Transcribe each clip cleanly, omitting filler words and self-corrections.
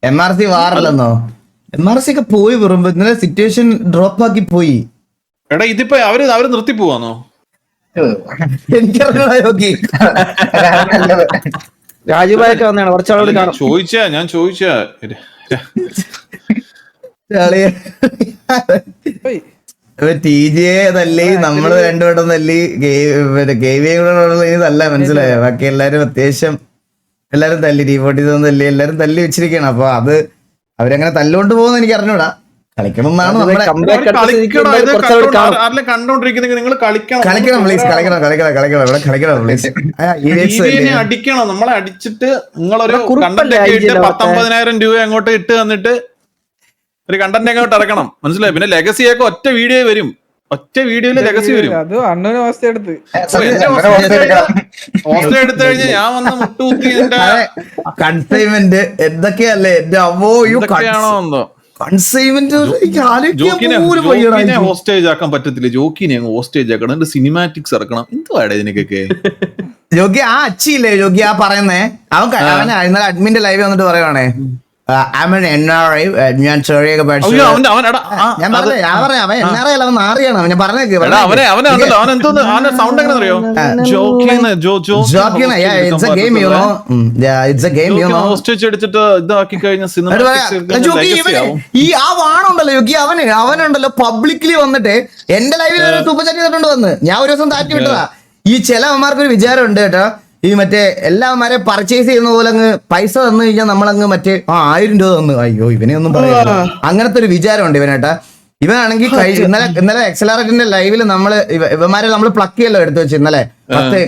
MRC വാറില്ലെന്നോ? MRC ഒക്കെ പോയി പറയുമ്പോ ഇന്നലെ സിറ്റുവേഷൻ ഡ്രോപ്പ് ആക്കി പോയി. എടാ ഇതിപ്പോ അവര് നിർത്തി പോവാന്നോ? എനിക്കറിയാം യോഗി. രാജുഭായൊക്കെ വന്നാണ് കുറച്ചാളോട് കാണും. ഞാൻ ചോദിച്ചാ TGA തല്ലി, നമ്മള് രണ്ടുവട്ടം തല്ലി, KVA തല്ല, മനസ്സിലായോ? ബാക്കി എല്ലാരും അത്യാവശ്യം എല്ലാരും തല്ലി, T47 തല്ലി, എല്ലാരും തല്ലി വെച്ചിരിക്കുകയാണ്. അപ്പൊ അത് അവരങ്ങനെ തല്ലുകൊണ്ട് പോകുന്ന എനിക്ക് അറിഞ്ഞൂടാ. കളിക്കണം എന്നാണ് നമ്മുടെ കണ്ടോണ്ടിരിക്കുന്ന നിങ്ങൾ കളിക്കണം പ്ലീസ്, കളിക്കണം ഇവിടെ കളിക്കണം പ്ലീസ്. അടിക്കണം, നമ്മളെ അടിച്ചിട്ട് നിങ്ങളൊരു കണ്ടന്റ് ഒക്കെ ഇട്ട് 19,000 രൂപ അങ്ങോട്ട് ഇട്ട് തന്നിട്ട് ഒരു കണ്ടന്റ് അങ്ങോട്ട് ഇറക്കണം, മനസ്സിലായി? പിന്നെ ലെഗസിയൊക്കെ ഒറ്റ വീഡിയോ വരും, ഒറ്റ വീഡിയോയില് ലെഗസി വരും. അവസ്ഥ എടുത്ത് എടുത്തു കഴിഞ്ഞാൽ ഞാൻ വന്ന് മുട്ടുകുത്തി കൺസൈൻമെന്റ് എന്തൊക്കെയല്ലേ എന്റെ അമ്മോ. ആണോ എന്തോ ജോക്കിനെ ഹോസ്റ്റേജ് ആക്കാൻ പറ്റത്തില്ല, ജോക്കിനെ അങ്ങ് ഹോസ്റ്റേജ് ആക്കണം, എന്നിട്ട് സിനിമാറ്റിക്സ് ഇറക്കണം. എന്തുവാടെ ഇതിനൊക്കെ? ജോഗി ആ അച്ചില്ലേ ജോഗി ആ പറയുന്നേ, അവൻ ഇന്നലെ അഡ്മിന്റെ ലൈവ് വന്നിട്ട് പറയുവാണേ, ഞാൻ ചെറിയൊക്കെ പഠിച്ചു. ഞാൻ പറയാം അവൻ NRI അല്ല, അവൻ നാറിയാണ്. ഞാൻ പറഞ്ഞേക്ക് ഈ ആ വാണുണ്ടല്ലോ യോഗി, അവനുണ്ടല്ലോ പബ്ലിക്കലി വന്നിട്ട് എന്റെ ലൈവിൽ സൂപ്പർ ചാറ്റ് ചെയ്തിട്ടുണ്ട് വന്ന്. ഞാൻ ഒരു ദിവസം താറ്റി വിട്ടതാ. ഈ ചില അവന്മാർക്കൊരു വിചാരമുണ്ട് കേട്ടോ, ഈ മറ്റേ എല്ലാവന്മാരെ പർച്ചേസ് ചെയ്യുന്ന പോലെ അങ്ങ് പൈസ തന്നു കഴിഞ്ഞാൽ നമ്മളങ്ങ് മറ്റേ 1000 രൂപ തന്നു, അയ്യോ ഇവനെ ഒന്നും പറയാ, അങ്ങനത്തെ ഒരു വിചാരമുണ്ട് ഇവനേട്ടാ. ഇവനാണെങ്കിൽ ഇന്നലെ എക്സലറേറ്ററിന്റെ ലൈവില് ഇവന്മാരെ നമ്മൾ പ്ലക്ക് ചെയ്യല്ലോ എടുത്തു വെച്ച്. ഇന്നലെ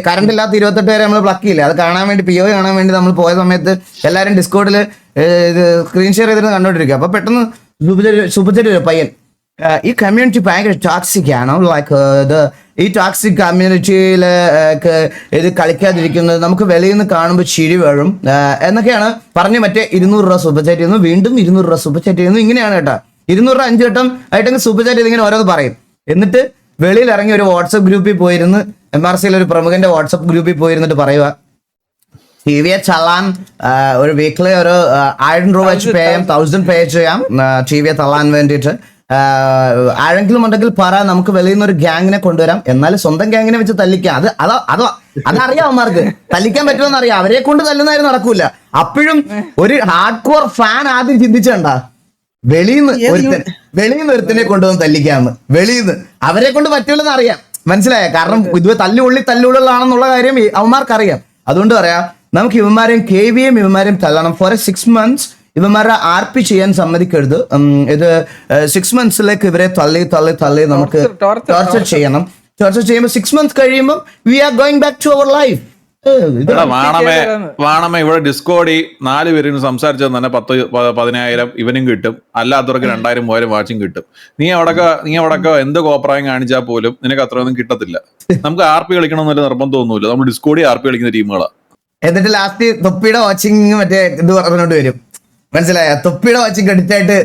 കറണ്ട് ഇല്ലാത്ത 28 വരെ നമ്മൾ പ്ലക്ക് ചെയ്യില്ല. അത് കാണാൻ വേണ്ടി PO കാണാൻ വേണ്ടി നമ്മൾ പോയ സമയത്ത് എല്ലാരും ഡിസ്കോഡിൽ സ്ക്രീൻ ഷെയർ ചെയ്തിട്ട് കണ്ടോണ്ടിരിക്കുക. അപ്പൊ പെട്ടെന്ന് സൂപ്പർ പയ്യൻ, ഈ കമ്മ്യൂണിറ്റി ഭയങ്കര ടോക്സിക് ആണ്, ലൈക്ക് ഈ ടോക്സിക് കമ്മ്യൂണിറ്റിയിൽ ഇത് കളിക്കാതിരിക്കുന്നത് നമുക്ക് വെളിയിൽ നിന്ന് കാണുമ്പോൾ ചിരി വീഴും എന്നൊക്കെയാണ് പറഞ്ഞ് മറ്റേ 200 രൂപ സൂപ്പർ ചാറ്റ് ചെയ്യുന്നു, വീണ്ടും 200 രൂപ സൂപ്പർ ചാറ്റ് ചെയ്യുന്നു. ഇങ്ങനെയാണ് കേട്ടോ, 200 രൂപ 5 വട്ടം ആയിട്ടെങ്കിൽ സൂപ്പർ ചാറ്റ് ചെയ്ത് ഇങ്ങനെ ഓരോന്ന് പറയും. എന്നിട്ട് വെളിയിൽ ഇറങ്ങി ഒരു വാട്സപ്പ് ഗ്രൂപ്പിൽ പോയിരുന്ന്, MRCയിലെ ഒരു പ്രമുഖന്റെ വാട്സപ്പ് ഗ്രൂപ്പിൽ പോയിരുന്നിട്ട് പറയുക, TVയെ തള്ളാൻ ഒരു വീക്കിലി ഒരു 1000 രൂപ വെച്ച് പേ ചെയ്യാം, 1000 പേ ചെയ്യാം TVയെ തള്ളാൻ വേണ്ടിയിട്ട്. ആരെങ്കിലും ഉണ്ടെങ്കിൽ പറ, നമുക്ക് വെളിയിൽ നിന്ന് ഒരു ഗ്യാങ്ങിനെ കൊണ്ടുവരാം, എന്നാലും സ്വന്തം ഗ്യാങ്ങിനെ വെച്ച് തല്ലിക്കാം. അതറിയാം അവന്മാർക്ക് തല്ലിക്കാൻ പറ്റുമെന്ന് അറിയാം. അവരെ കൊണ്ട് തല്ലുന്നതായിരുന്നു നടക്കൂല. അപ്പോഴും ഒരു ഹാർഡ് കോർ ഫാൻ ആദ്യം ചിന്തിച്ചണ്ട, വെളിയിന്ന് ഒരുത്തിനെ കൊണ്ടുവന്ന് തല്ലിക്കാന്ന്. വെളിയിന്ന് അവരെ കൊണ്ട് പറ്റൂലെന്ന് അറിയാം, മനസ്സിലായ? കാരണം ഇത് തല്ലുള്ളിലാണെന്നുള്ള കാര്യം അവന്മാർക്ക് അറിയാം. അതുകൊണ്ട് പറയാം, നമുക്ക് ഇവന്മാരെയും ഇവന്മാരെയും തല്ലണം. ഫോർ 6 months ഇവന്മാരെ RP ചെയ്യാൻ സമ്മതിക്കരുത്. ഇത് 6 monthsലേക്ക് ഇവരെ തള്ളി നമുക്ക് ടോർച്ചർ ചെയ്യണം. ടോർച്ചർ ചെയ്യുമ്പോൾ 6 months കഴിയുമ്പോൾ we are going back to our life. വാണമേ ഇവിടെ ഡിസ്കോഡി 4 പേരും സംസാരിച്ചത് തന്നെ 10,000 ഇവനും കിട്ടും, അല്ലാത്തവർക്ക് 2,000-3,000 വാച്ചിങ് കിട്ടും. നീ അവിടൊക്കെ എന്ത് കോപ്രായം കാണിച്ചാൽ പോലും നിനക്ക് അത്രയൊന്നും കിട്ടത്തില്ല. നമുക്ക് RP കളിക്കണം എന്നല്ല നിർബന്ധമൊന്നുമില്ല, നമ്മൾ ഡിസ്കോഡി RP കളിക്കുന്ന ടീമുകളാണ്. എന്നിട്ട് ലാസ്റ്റ് തൊപ്പിയുടെ വാച്ചിങ് മറ്റേ ഇത് പറഞ്ഞുകൊണ്ട് വരും, മനസ്സിലായ? തൊപ്പിയുടെ വാച്ചിങ് ക്രെഡിറ്റ് ആയിട്ട്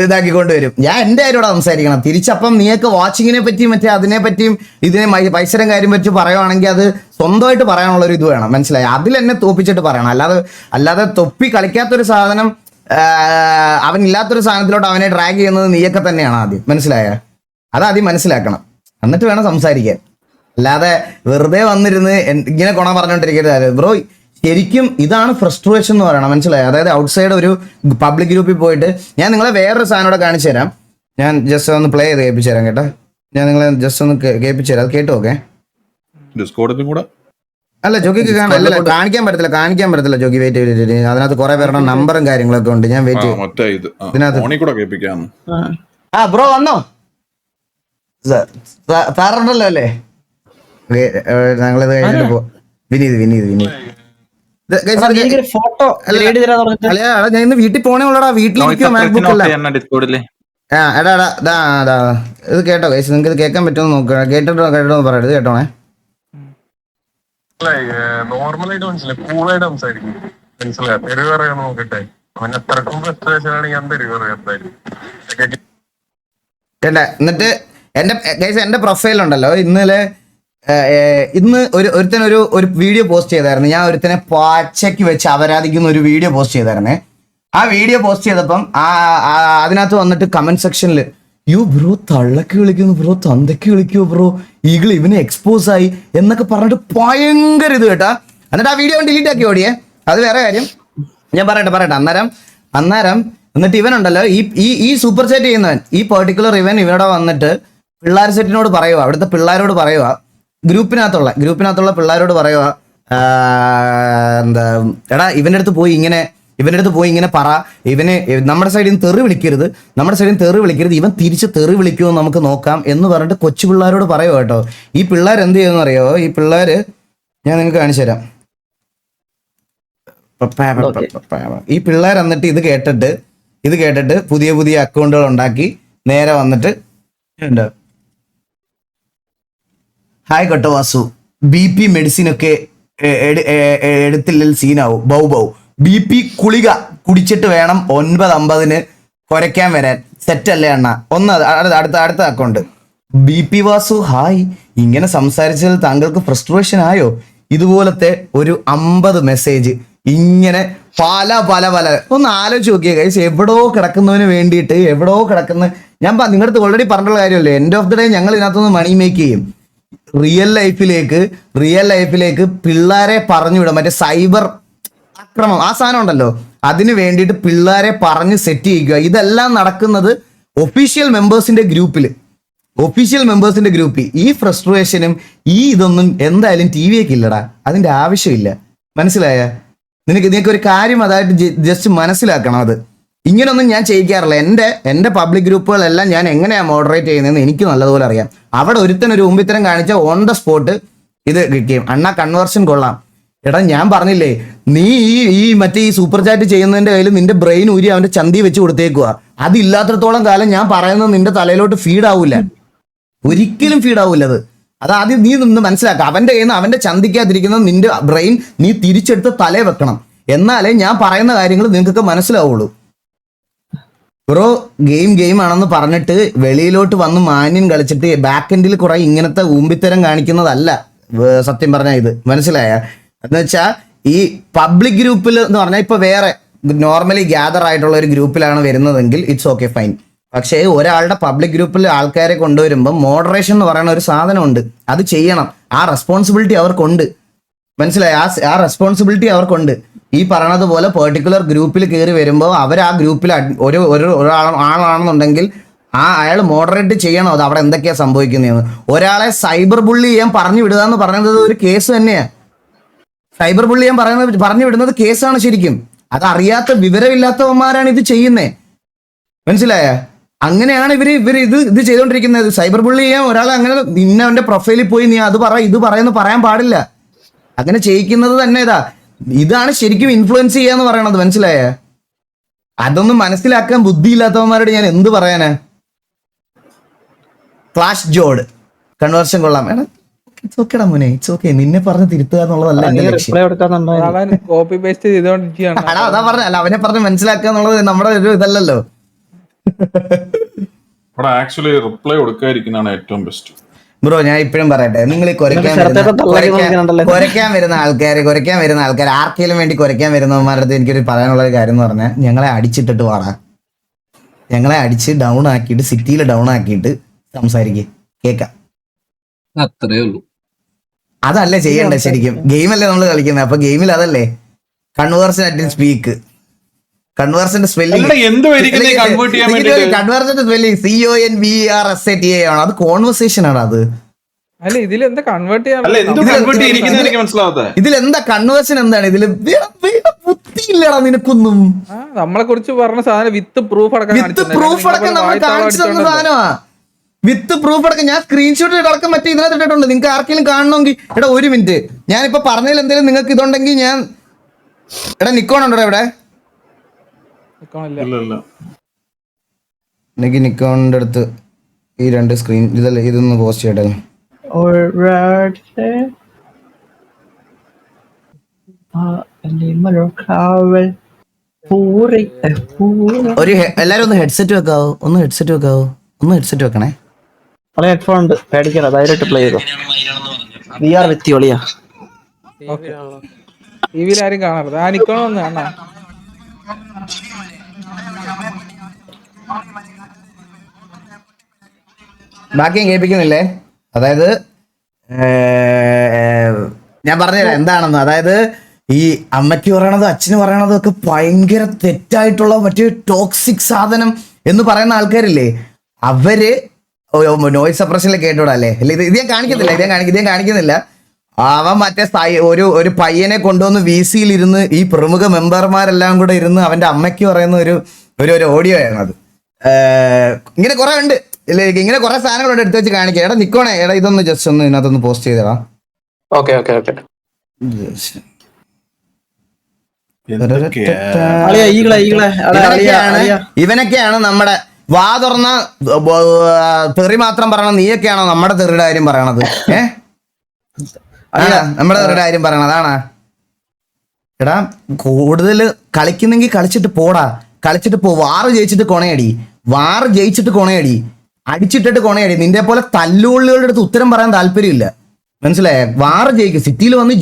ഇതാക്കിക്കൊണ്ട് വരും. ഞാൻ എന്റെ കാര്യത്തോടെ സംസാരിക്കണം തിരിച്ചപ്പം. നീയൊക്കെ വാച്ചിങ്ങിനെ പറ്റിയും മറ്റേ അതിനെ പറ്റിയും ഇതിനെ പൈസയുടെ കാര്യം പറ്റി പറയുവാണെങ്കിൽ അത് സ്വന്തമായിട്ട് പറയാനുള്ള ഒരു ഇത് വേണം, മനസ്സിലായി? അതിൽ എന്നെ തോപ്പിച്ചിട്ട് പറയണം. അല്ലാതെ തൊപ്പി കളിക്കാത്തൊരു സാധനം, അവനില്ലാത്തൊരു സാധനത്തിലോട്ട് അവനെ ഡ്രാഗ് ചെയ്യുന്നത് നീയൊക്കെ തന്നെയാണ് ആദ്യം, മനസ്സിലായ? അതാദ്യം മനസ്സിലാക്കണം, എന്നിട്ട് വേണം സംസാരിക്കാൻ. അല്ലാതെ വെറുതെ വന്നിരുന്ന് ഇങ്ങനെ കൊണ പറഞ്ഞോണ്ടിരിക്കരുത് ബ്രോ. ശരിക്കും ഇതാണ് ഫ്രസ്ട്രേഷൻ എന്ന് പറയണം, മനസ്സിലായി? അതായത് ഔട്ട്സൈഡ് ഒരു പബ്ലിക് ഗ്രൂപ്പിൽ പോയിട്ട് ഞാൻ നിങ്ങളെ വേറൊരു സാധനം കൂടെ കാണിച്ചു തരാം. ഞാൻ ജസ്റ്റ് ഒന്ന് പ്ലേ ചെയ്ത് കേൾപ്പിച്ചു തരാം കേട്ടോ. ഞാൻ നിങ്ങളെ ജസ്റ്റ് ഒന്ന് കേൾപ്പിച്ചു തരാം, അത് കേട്ടോ? ഓക്കെ. അല്ല ജോഗിക്ക് കാണിക്കാൻ പറ്റത്തില്ല ജോഗി. വെയിറ്റ് ചെയ്തിട്ട് അതിനകത്ത് കുറെ പേരുടെ നമ്പറും കാര്യങ്ങളൊക്കെ ഉണ്ട്. ഞാൻ വെയിറ്റ് ആ ബ്രോ വന്നോ? സാറുണ്ടല്ലോ അല്ലേ? ഞങ്ങളിത് കഴിഞ്ഞിട്ട് പോ. വിനീത് ഞാൻ ഇന്ന് വീട്ടിൽ പോണേ ഉള്ളടാ. വീട്ടിലിരിക്കുവോ? മാക്ബുക്ക് അല്ല. ഇത് കേട്ടോ ഗൈസ്, നിങ്ങൾക്ക് ഇത് കേൾക്കാൻ പറ്റുമെന്ന് നോക്കുക. കേട്ടോ പറയരുത്, കേട്ടോണേ. നോർമലായിട്ട് മനസ്സിലായി, കൂളായിട്ട് സംസാരിക്കും, മനസ്സിലായി? തെരുവ് പറയാൻ നോക്കട്ടെ, അവൻ അത്രക്കും ഫ്രസ്ട്രേഷൻ ആണെങ്കിൽ ഞാൻ തെരുവ് പറയാം. എന്നിട്ട് എന്റെ പ്രൊഫൈലുണ്ടല്ലോ, ഇന്ന് ഒരുത്തനൊരു വീഡിയോ പോസ്റ്റ് ചെയ്തായിരുന്നു. ഞാൻ ഒരുത്തനെ പാച്ചയ്ക്ക് വെച്ച് അപരാധിക്കുന്ന ഒരു വീഡിയോ പോസ്റ്റ് ചെയ്തായിരുന്നേ. ആ വീഡിയോ പോസ്റ്റ് ചെയ്തപ്പം അതിനകത്ത് വന്നിട്ട് കമന്റ് സെക്ഷനിൽ യോ ബ്രോ തള്ളക്ക് വിളിക്കുന്നു ബ്രോ തന്തയ്ക്ക് വിളിക്കുവോ ബ്രോ ഈഗിൾ ഇവന് എക്സ്പോസ് ആയി എന്നൊക്കെ പറഞ്ഞിട്ട് ഭയങ്കര ഇത് കേട്ടാ. എന്നിട്ട് ആ വീഡിയോ ഡിലീറ്റ് ആക്കി ഓടിയേ, അത് വേറെ കാര്യം. ഞാൻ പറയട്ടെ അന്നേരം എന്നിട്ട് ഇവനുണ്ടല്ലോ ഈ സൂപ്പർ ചാറ്റ് ചെയ്യുന്നവൻ, ഈ പെർട്ടിക്കുലർ ഇവൻ ഇവിടെ വന്നിട്ട് പിള്ളേർ സെറ്റിനോട് പറയുക, അവിടുത്തെ പിള്ളേരോട് പറയുക, ഗ്രൂപ്പിനകത്തുള്ള പിള്ളേരോട് പറയുക, എന്താ എടാ ഇവന്റെ അടുത്ത് പോയി ഇങ്ങനെ പറ, ഇവന് നമ്മുടെ സൈഡിൽ നിന്ന് തെറി വിളിക്കരുത്, ഇവൻ തിരിച്ച് തെറി വിളിക്കുമോ നമുക്ക് നോക്കാം എന്ന് പറഞ്ഞിട്ട് കൊച്ചു പിള്ളേരോട് പറയുക കേട്ടോ. ഈ പിള്ളേർ എന്ത് ചെയ്യുമെന്ന് അറിയോ? ഈ പിള്ളേര് ഞാൻ നിങ്ങൾക്ക് കാണിച്ചു തരാം. ഈ പിള്ളേർ എന്നിട്ട് ഇത് കേട്ടിട്ട് പുതിയ അക്കൗണ്ടുകൾ ഉണ്ടാക്കി നേരെ വന്നിട്ട് ഹായ് കട്ടോ വാസു, BP മെഡിസിൻ ഒക്കെ എടുത്തില്ലെങ്കിൽ സീനാവും. ബൗ BP കുളിക കുടിച്ചിട്ട് വേണം 9:50 കുരയ്ക്കാൻ വരാൻ. സെറ്റല്ലേ അണ്ണ? അടുത്ത അക്കൗണ്ട് BP വാസു ഹായ്, ഇങ്ങനെ സംസാരിച്ചതിൽ താങ്കൾക്ക് ഫ്രസ്ട്രേഷൻ ആയോ? ഇതുപോലത്തെ ഒരു 50 മെസ്സേജ് ഇങ്ങനെ പല ഒന്ന് ആലോചിച്ച് നോക്കിയേ ഗൈസ്. എവിടോ കിടക്കുന്നതിന് വേണ്ടിയിട്ട് ഞാൻ നിങ്ങളുടെ അടുത്ത് ഓൾറെഡി പറഞ്ഞിട്ടുള്ള കാര്യമല്ലേ, എൻഡ് ഓഫ് ദി ഡേ ഞങ്ങൾ ഇതിനകത്തുനിന്ന് മണി മേക്ക് ചെയ്യും. റിയൽ ലൈഫിലേക്ക് പിള്ളേരെ പറഞ്ഞു വിടാം. മറ്റേ സൈബർ അക്രമം ആ സാധനം ഉണ്ടല്ലോ, അതിന് വേണ്ടിയിട്ട് പിള്ളേരെ പറഞ്ഞ് സെറ്റ് ചെയ്യുക. ഇതെല്ലാം നടക്കുന്നത് ഒഫീഷ്യൽ മെമ്പേഴ്സിന്റെ ഗ്രൂപ്പിൽ. ഈ ഫ്രസ്ട്രേഷനും ഇതൊന്നും എന്തായാലും TV-യൊക്കെ ഇല്ലടാ, അതിന്റെ ആവശ്യമില്ല. മനസ്സിലായ? നിനക്ക് ഒരു കാര്യം അതായിട്ട് ജസ്റ്റ് മനസ്സിലാക്കണം. അത് ഇങ്ങനൊന്നും ഞാൻ ചെയ്യിക്കാറില്ല. എൻ്റെ പബ്ലിക് ഗ്രൂപ്പുകളെല്ലാം ഞാൻ എങ്ങനെയാണ് മോഡറേറ്റ് ചെയ്യുന്നതെന്ന് എനിക്ക് നല്ലതുപോലെ അറിയാം. അവിടെ ഒരുത്തനൊരു ഉമ്പിത്തരം കാണിച്ച ഓൺ ദ സ്പോട്ട് ഇത് കിട്ടിയും അണ്ണാ കൺവേർഷൻ കൊള്ളാം. എടാ ഞാൻ പറഞ്ഞില്ലേ, നീ മറ്റേ ഈ സൂപ്പർ ചാറ്റ് ചെയ്യുന്നതിന്റെ കയ്യിൽ നിന്റെ ബ്രെയിൻ ഊരി അവന്റെ ചന്തി വെച്ച് കൊടുത്തേക്കുക. അതില്ലാത്തടത്തോളം കാലം ഞാൻ പറയുന്നത് നിന്റെ തലയിലോട്ട് ഫീഡ് ആവൂല, ഒരിക്കലും ഫീഡ് ആവൂല. അത് ആദ്യം നീ നിന്ന് മനസ്സിലാക്കുക. അവന്റെ കയ്യിൽ നിന്ന് അവന്റെ ചന്തിക്കാതിരിക്കുന്ന നിന്റെ ബ്രെയിൻ നീ തിരിച്ചെടുത്ത് തലേ വെക്കണം. എന്നാലേ ഞാൻ പറയുന്ന കാര്യങ്ങൾ നിങ്ങൾക്കൊക്കെ മനസ്സിലാവുള്ളൂ. ബ്രോ ഗെയിം ആണെന്ന് പറഞ്ഞിട്ട് വെളിയിലോട്ട് വന്ന് മാന്യം കളിച്ചിട്ട് ബാക്ക് എൻഡിൽ കുറെ ഇങ്ങനത്തെ ഊമ്പിത്തരം കാണിക്കുന്നതല്ല സത്യം പറഞ്ഞാൽ ഇത്. മനസ്സിലായ? എന്ന് വെച്ചാൽ ഈ പബ്ലിക് ഗ്രൂപ്പിൽ എന്ന് പറഞ്ഞാൽ ഇപ്പൊ വേറെ നോർമലി ഗ്യാദർ ആയിട്ടുള്ള ഒരു ഗ്രൂപ്പിലാണ് വരുന്നതെങ്കിൽ ഇറ്റ്സ് ഓക്കെ ഫൈൻ. പക്ഷേ ഒരാളുടെ പബ്ലിക് ഗ്രൂപ്പിൽ ആൾക്കാരെ കൊണ്ടുവരുമ്പോൾ മോഡറേഷൻ എന്ന് പറയുന്ന ഒരു സാധനമുണ്ട്, അത് ചെയ്യണം. ആ റെസ്പോൺസിബിലിറ്റി അവർക്കുണ്ട്. മനസ്സിലായി? ആ റെസ്പോൺസിബിലിറ്റി അവർക്കുണ്ട്. ഈ പറയണത് പോലെ പെർട്ടിക്കുലർ ഗ്രൂപ്പിൽ കയറി വരുമ്പോൾ അവർ ആ ഗ്രൂപ്പിൽ ആളാണെന്നുണ്ടെങ്കിൽ അയാൾ മോഡറേറ്റ് ചെയ്യണം. അത് അവിടെ എന്തൊക്കെയാ സംഭവിക്കുന്നതെന്ന്. ഒരാളെ സൈബർ ബുള്ളി ചെയ്യാൻ പറഞ്ഞു വിടുക എന്ന് പറയുന്നത് ഒരു കേസ് തന്നെയാണ്. സൈബർ ബുള്ളി ചെയ്യാൻ പറഞ്ഞു വിടുന്നത് കേസാണ് ശരിക്കും. അത് അറിയാത്ത വിവരമില്ലാത്തവന്മാരാണ് ഇത് ചെയ്യുന്നത്. മനസ്സിലായ? അങ്ങനെയാണ് ഇവര് ഇത് ചെയ്തുകൊണ്ടിരിക്കുന്നത്. സൈബർ ബുള്ളി ചെയ്യാൻ ഒരാളെ അങ്ങനെ ഇന്നവന്റെ പ്രൊഫൈലിൽ പോയി നീ അത് ഇത് പറയുന്നു പറയാൻ പാടില്ല. അങ്ങനെ ചെയ്യിക്കുന്നത് തന്നെ ഇതാണ് ശരിക്കും ഇൻഫ്ലുവൻസ് ചെയ്യാന്ന് പറയണത്. മനസ്സിലായ? അതൊന്നും മനസ്സിലാക്കാൻ ബുദ്ധിയില്ലാത്തവന്മാരോട് ഞാൻ എന്ത് പറയാനാ? ക്ലാഷ് ജോഡ് കൺവേർഷൻ കൊള്ളാം. ഇറ്റ്സ് ഓക്കേടാ മോനെ, ഇറ്റ്സ് ഓക്കെ. നിന്നെ പറഞ്ഞ് തിരുത്തുക എന്നുള്ളതല്ല എന്റെ ലക്ഷ്യം. കോപ്പി പേസ്റ്റ് ചെയ്തോണ്ടിരിക്കുകയാണ്. അതാ പറഞ്ഞല്ല, അവനെ പറഞ്ഞ് മനസ്സിലാക്കുക എന്നുള്ളത് നമ്മുടെ ഒരു ഇതല്ലല്ലോ. ആക്ച്വലി റിപ്ലൈ കൊടുക്കാതിരിക്കുന്നതാണ് ഏറ്റവും ബെസ്റ്റ്. ബ്രോ ഞാൻ ഇപ്പോഴും പറയട്ടെ, നിങ്ങൾ ഈ കുരയ്ക്കാൻ വരുന്ന ആൾക്കാർ ആർക്കെങ്കിലും വേണ്ടി കുരയ്ക്കാൻ വരുന്നവന്മാരുടെ അടുത്ത് എനിക്കൊരു പറയാനുള്ള ഒരു കാര്യം എന്ന് പറഞ്ഞാൽ, ഞങ്ങളെ അടിച്ചിട്ടിട്ട് വാടാ, ഞങ്ങളെ അടിച്ച് ഡൗൺ ആക്കിയിട്ട് സിറ്റിയിൽ ഡൗൺ ആക്കിയിട്ട് സംസാരിക്കുക, കേൾക്കാം. അത്രേ ഉള്ളൂ. അതല്ലേ ചെയ്യണ്ടേ ശരിക്കും? ഗെയിമല്ലേ നമ്മൾ കളിക്കുന്നത്. അപ്പൊ ഗെയിമിൽ അതല്ലേ കൺവേർഷൻ അറ്റ് സ്പീക്ക്, കൺവേർഷന്റെ സ്പെല്ലിംഗ് കൺവേർഷന്റെ സ്പെല്ലിംഗ് CONVERSATA ആണ്. അത് കോൺവെർസേഷൻ ആണ്. അത് അല്ല ഇതിലെന്താ കൺവേർട്ട് ചെയ്യാൻ? ഇതിലെന്താ കൺവേർഷൻ? എന്താണ് ഇതില്? ബുദ്ധിയില്ലടാ നിനക്കൊന്നും. നമ്മളെ കുറിച്ച് പറഞ്ഞ സാധനം വിത്ത് പ്രൂഫ് അടക്കം നമ്മൾ കാണിച്ചു തന്ന സാധനമാ. വിത്ത് പ്രൂഫ് അടക്കം ഞാൻ സ്ക്രീൻഷോട്ട് അടക്കം മറ്റേ ഇതിനകത്ത് ഇട്ടിട്ടുണ്ട്. നിങ്ങൾക്ക് ആർക്കെങ്കിലും കാണണമെങ്കിൽ എടാ ഒരു മിനിറ്റ്, ഞാനിപ്പോ പറഞ്ഞതിൽ എന്തെങ്കിലും നിങ്ങൾക്ക് ഇതുണ്ടെങ്കിൽ ഞാൻ നിക്കോൺ ഉണ്ടോ ഇവിടെ? എനിക്ക് നിക്കോണിന്റെ അടുത്ത് ഈ 2 സ്ക്രീൻ ഇതൊന്ന് പോസ്റ്റ് ചെയ്യട്ടെ. ഒരു എല്ലാരും ഒന്ന് ഹെഡ്സെറ്റ് വെക്കാവോ? ഒന്ന് ഹെഡ്സെറ്റ് വെക്കണേ. ഹെഡ്ഫോൺ ഉണ്ട്, പേടിക്കണ്ട, ധൈര്യമായിട്ട് പ്ലേ ചെയ്തോ. VR വിത്തി ഒളിയാ. ടിവിയിൽ ആരും കാണരുത്. ആ നിക്കോൺ ഒന്ന് കാണാ. ബാക്കി ഞാൻ കേൾപ്പിക്കുന്നില്ലേ. അതായത് ഞാൻ പറഞ്ഞുതരാം എന്താണെന്ന്. അതായത് ഈ അമ്മയ്ക്ക് പറയണതും അച്ഛന് പറയണതും ഒക്കെ ഭയങ്കര തെറ്റായിട്ടുള്ള മറ്റേ ടോക്സിക് സാധനം എന്ന് പറയുന്ന ആൾക്കാരില്ലേ, അവര് നോയിസ് സപ്രഷനിൽ കേട്ടോടാ അല്ലേ. ഇത് ഞാൻ കാണിക്കുന്നില്ല. അവൻ മറ്റേ ഒരു പയ്യനെ കൊണ്ടുവന്ന് VC-യിൽ ഇരുന്ന് ഈ പ്രമുഖ മെമ്പർമാരെല്ലാം കൂടെ ഇരുന്ന് അവന്റെ അമ്മയ്ക്ക് പറയുന്ന ഒരു ഓഡിയോ ആണ് അത്. ഇങ്ങനെ കുറെ ഉണ്ട്, ഇങ്ങനെ കുറെ സാധനങ്ങളുണ്ട് എടുത്ത് വെച്ച് കാണിക്കാം. എടാ നിക്കോണേ, എടാ ഇതൊന്ന് ജസ്റ്റ് ഒന്ന് ഇതിനകത്തൊന്ന് പോസ്റ്റ് ചെയ്തടാ. ഓക്കെ ഇവനൊക്കെയാണ് നമ്മുടെ വാ തുറന്ന തെറി മാത്രം പറയണ. നീയൊക്കെയാണോ നമ്മുടെ തെറിയുടെ കാര്യം പറയണത്? നമ്മുടെ തെറിയുടെ കാര്യം പറയണത് അതാണാ? എടാ കൂടുതൽ കളിക്കുന്നെങ്കിൽ കളിച്ചിട്ട് പോടാ, കളിച്ചിട്ട് പോ. വാറ് ജയിച്ചിട്ട് കൊണയടി, അടിച്ചിട്ടിട്ട് കൊണയടി. നിന്റെ പോലെ തല്ലുകൊള്ളികളുടെ അടുത്ത് ഉത്തരം പറയാൻ താല്പര്യമില്ല, മനസ്സിലായേ? വാറ് ജയിക്ക്, സിറ്റിയിൽ വന്ന്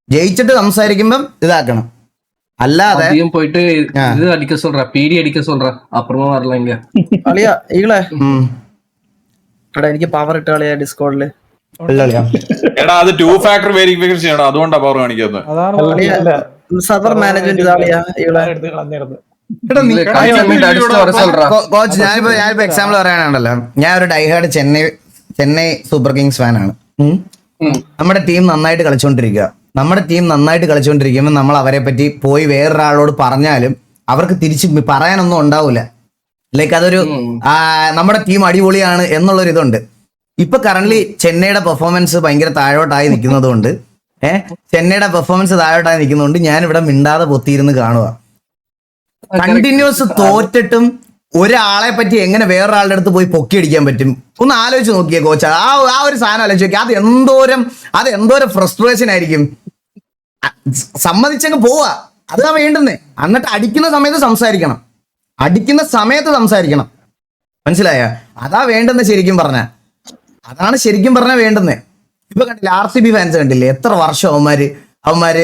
ജയിച്ചിട്ട് സംസാരിക്കുമ്പം ഇതാക്കണം. അല്ലാതെ പോയിട്ട് ഇത് അടിക്ക சொல்ற പീഡി അടിക്ക சொல்ற അപ്പുറമ വരലങ്ക അളിയാ ഈകളെ എടാ എനിക്ക് പവർ ഇട്ട് കളിയാ ഡിസ്കോഡില്. എടാ അത് 2 ഫാക്ടർ വെരിഫിക്കേഷൻ ചെയ്യണം, അതുകൊണ്ടാ പവർ കാണിക്കുന്നത്. സർവർ മാനേജ്മെന്റ് ഇതാളിയാ ഈകളെ. കോച്ച് ഞാനിപ്പോ എക്സാമ്പിൾ പറയാനുണ്ടല്ലോ, ഞാൻ ഒരു ഡൈഹാർഡ് ചെന്നൈ സൂപ്പർ കിങ്സ് ഫാനാണ്. നമ്മുടെ ടീം നന്നായിട്ട് കളിച്ചുകൊണ്ടിരിക്കുമ്പോൾ നമ്മൾ അവരെ പറ്റി പോയി വേറൊരാളോട് പറഞ്ഞാലും അവർക്ക് തിരിച്ച് പറയാനൊന്നും ഉണ്ടാവില്ല. ലൈക്ക് അതൊരു നമ്മുടെ ടീം അടിപൊളിയാണ് എന്നുള്ളൊരു ഇതുണ്ട്. ഇപ്പൊ കറന്റ് ചെന്നൈയുടെ പെർഫോമൻസ് ഭയങ്കര താഴോട്ടായി നിൽക്കുന്നതുകൊണ്ട് ഞാൻ ഇവിടെ മിണ്ടാതെ പൊത്തിയിരുന്ന് കാണുക. കണ്ടിന്യൂസ് തോറ്റിട്ടും ഒരാളെ പറ്റി എങ്ങനെ വേറൊരാളുടെ അടുത്ത് പോയി പൊക്കി അടിക്കാൻ പറ്റും? ഒന്ന് ആലോചിച്ച് നോക്കിയേ കോച്ച്. ആ ഒരു സാധനം ആലോചിച്ച് നോക്കിയാൽ അത് എന്തോരം ഫ്രസ്ട്രേഷൻ ആയിരിക്കും. സമ്മതിച്ചങ്ങ് പോവാ, അതാ വേണ്ടുന്നേ. എന്നിട്ട് അടിക്കുന്ന സമയത്ത് സംസാരിക്കണം, മനസ്സിലായ? അതാ വേണ്ടുന്ന. അതാണ് ശരിക്കും പറഞ്ഞ വേണ്ടുന്നേ. ഇപ്പൊ കണ്ടില്ലേ RCB ഫാൻസ് കണ്ടില്ലേ, എത്ര വർഷം അവന്മാര്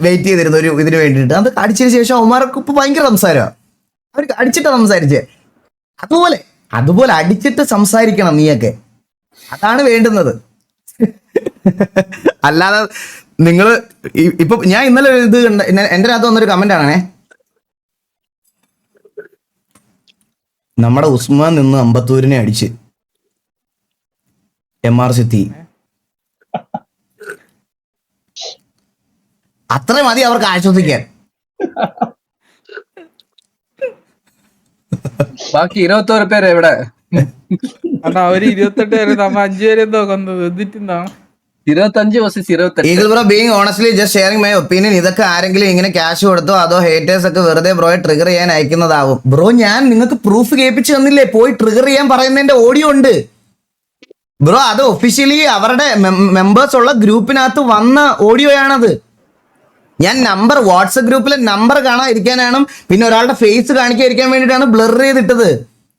വെയിറ്റ് ചെയ്തിരുന്ന ഒരു ഇതിന് വേണ്ടിയിട്ട്. അത് അടിച്ചതിന് ശേഷം അവന്മാർക്ക് ഇപ്പൊ ഭയങ്കര സംസാരമാണ്. അവർക്ക് അടിച്ചിട്ടാ സംസാരിച്ചേ. അതുപോലെ അടിച്ചിട്ട് സംസാരിക്കണം നീയൊക്കെ, അതാണ് വേണ്ടുന്നത്. അല്ലാതെ നിങ്ങള് ഇപ്പൊ ഞാൻ ഇന്നലെ ഇത് കണ്ട എന്റെ അകത്ത് വന്നൊരു കമന്റ് ആണേ, നമ്മുടെ ഉസ്മാൻ നിന്ന് അമ്പത്തൂരിനെ അടിച്ച് MR സിറ്റി. അത്ര മതി അവർക്ക് ആശ്വസിക്കാൻ. ബാക്കി 21 പേര് എവിടെ? അണ്ണാ ഒരു 28 പേര്, നമ്മ 5 പേര് എന്തോ കൊന്നത്. എന്നിട്ടെന്താ 25 vs 28. Eagle bro being honestly just sharing my opinion. ഇതൊക്കെ ആരെങ്കിലും ഇങ്ങനെ ക്യാഷ് കൊടുത്തോ അതോ ഹേറ്റേഴ്സ് ഒക്കെ വെറുതെ ബ്രോയെ ട്രിഗർ ചെയ്യാൻ അയക്കുന്നതാവും? ബ്രോ ഞാൻ നിങ്ങൾക്ക് പ്രൂഫ് കേൾപ്പിച്ച് തന്നില്ലേ, പോയി ട്രിഗർ ചെയ്യാൻ പറയുന്നതിന്റെ ഓഡിയോ ഉണ്ട് ബ്രോ. അത് ഒഫീഷ്യലി അവരുടെ മെമ്പേഴ്സ് ഉള്ള ഗ്രൂപ്പിനകത്ത് വന്ന ഓഡിയോയാണത്. ഞാൻ വാട്സപ്പ് ഗ്രൂപ്പിലെ നമ്പർ കാണാതിരിക്കാനാണ്, പിന്നെ ഒരാളുടെ ഫേസ് കാണിക്കാതിരിക്കാൻ വേണ്ടിയിട്ടാണ് ബ്ലർ ചെയ്തിട്ടത്.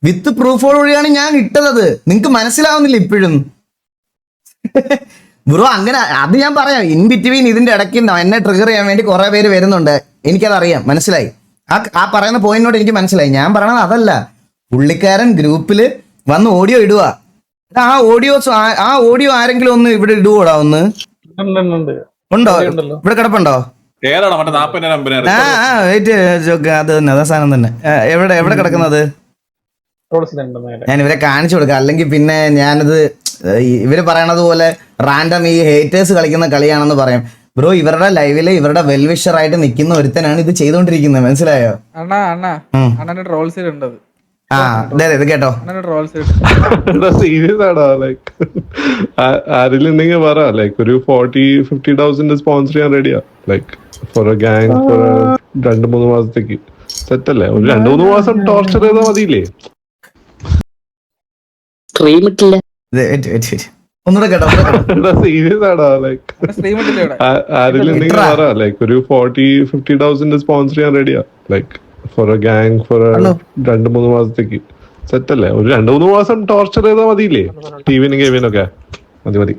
വിത്ത് പ്രൂഫോടുകൂടിയാണ് ഞാൻ ഇട്ടത്. നിങ്ങൾക്ക് മനസ്സിലാവുന്നില്ല ഇപ്പോഴും ബ്രോ? അങ്ങനെ അത് ഞാൻ പറയാം. ഇൻ ബിറ്റ്വീൻ ഇതിന്റെ ഇടയ്ക്ക് എന്നെ ട്രിഗർ ചെയ്യാൻ വേണ്ടി കുറെ പേര് വരുന്നുണ്ട്, എനിക്കതറിയാം, മനസ്സിലായി. ആ പറയുന്ന പോയിന്റിനോട് എനിക്ക് മനസ്സിലായി. ഞാൻ പറയണത് അതല്ല, പുള്ളിക്കാരൻ ഗ്രൂപ്പിൽ വന്ന് ഓഡിയോ ഇടുക. ആ ഓഡിയോ ആരെങ്കിലും ഒന്ന് ഇവിടെ ഇടുവോടാ? ഒന്ന് ഉണ്ടോ? ഇവിടെ കിടപ്പുണ്ടോ? വെയിറ്റ്, അത് തന്നെ, അതാ സാധനം തന്നെ. എവിടെ കിടക്കുന്നത്? ഞാൻ ഇവരെ കാണിച്ചു കൊടുക്കാം, അല്ലെങ്കിൽ പിന്നെ ഞാനത് ഇവര് പറയണത് പോലെ റാൻഡം ഈ ഹേറ്റേഴ്സ് കളിക്കുന്ന കളിയാണെന്ന് പറയാം. ബ്രോ ഇവരുടെ ലൈവില് ഇവരുടെ വെൽവിഷർ ആയിട്ട് നിൽക്കുന്ന ഒരുത്തനാണ് ഇത് ചെയ്തോണ്ടിരിക്കുന്നത്, മനസ്സിലായോ? അണ്ണാ ട്രോൾസ് ഉണ്ടത്. ഇത് കേട്ടോ, സീരിയസ് ആണോ? ലൈക്ക് ആരെങ്കിലും പറ, ലൈക്ക് ഒരു 40-50,000 സ്പോൺസർ ചെയ്യാൻ റെഡിയാ, like for a gang for 2-3 മാസത്തേക്ക്. സെറ്റല്ലേ? ഒരു 2-3 മാസം ടോർച്ചർ ചെയ്താൽ മതിയില്ലേ? ഒന്നുകൂടെ കേട്ടോ. സീരിയസ് ആണോ? ലൈക്ക് ആരെങ്കിലും പറ, ലൈക്ക് ഒരു 40-50,000 സ്പോൺസർ ചെയ്യാൻ റെഡിയാ, like for a gang for 2-3 മാസത്തേക്ക്. സെറ്റല്ലേ? ഒരു 2-3 മാസം ടോർച്ചർ ചെയ്താൽ മതിയില്ലേ? ടിവിനും ഗെയിമിനൊക്കെ മതി.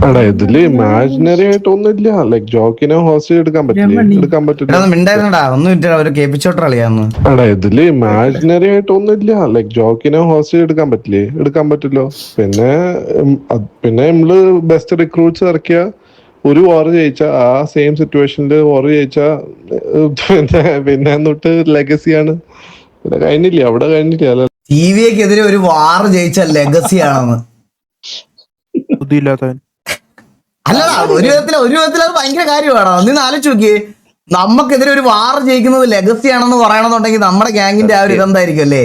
എടാ ഇതില് ഇമാജിനറി ആയിട്ടൊന്നുമില്ല. ലൈക് ജോക്കിനെ ഹോസ്റ്റ് എടുക്കാൻ പറ്റില്ലേ? എടുക്കാൻ പറ്റില്ല. മിണ്ടായിരുന്നടാ ഒന്നും ഇല്ല ഒരു കേപ്പിച്ചോട്ടർ കളിയാന്ന്. എടാ ഇതില് ഇമാജിനറി ആയിട്ടൊന്നുമില്ല. ലൈക് ജോക്കിനെ ഹോസ്റ്റ് എടുക്കാൻ പറ്റില്ലേ? എടുക്കാൻ പറ്റില്ലോ. പിന്നെ നമ്മള് ബെസ്റ്റ് റിക്രൂട്ട്സ് ഇറക്കിയ ഒരു വാർ ജയിച്ച ആ സെയിം സിറ്റുവേഷനിൽ വാർ ജയിച്ച പിന്നെ തൊട്ട് ലെഗസിയാണ്. പിന്നെ കഴിഞ്ഞില്ല, അവിടെ കഴിഞ്ഞില്ല. അല്ല TVക്കെതിരെ ഒരു വാർ ജയിച്ച ലെഗസി ആണെന്ന്. ബുദ്ധിയില്ലാത്തവൻ. അല്ലടാ ഒരു വിധത്തിൽ അത് ഭയങ്കര കാര്യമാണോ? നീ ആലോചിച്ച് നോക്കിയേ, നമുക്കെതിരെ ഒരു വാർ ജയിക്കുന്നത് ലെഗസി ആണെന്ന് പറയണമെന്നുണ്ടെങ്കിൽ നമ്മുടെ ഗ്യാങ്ങിന്റെ ആ ഒരു ഇതെന്തായിരിക്കും അല്ലേ?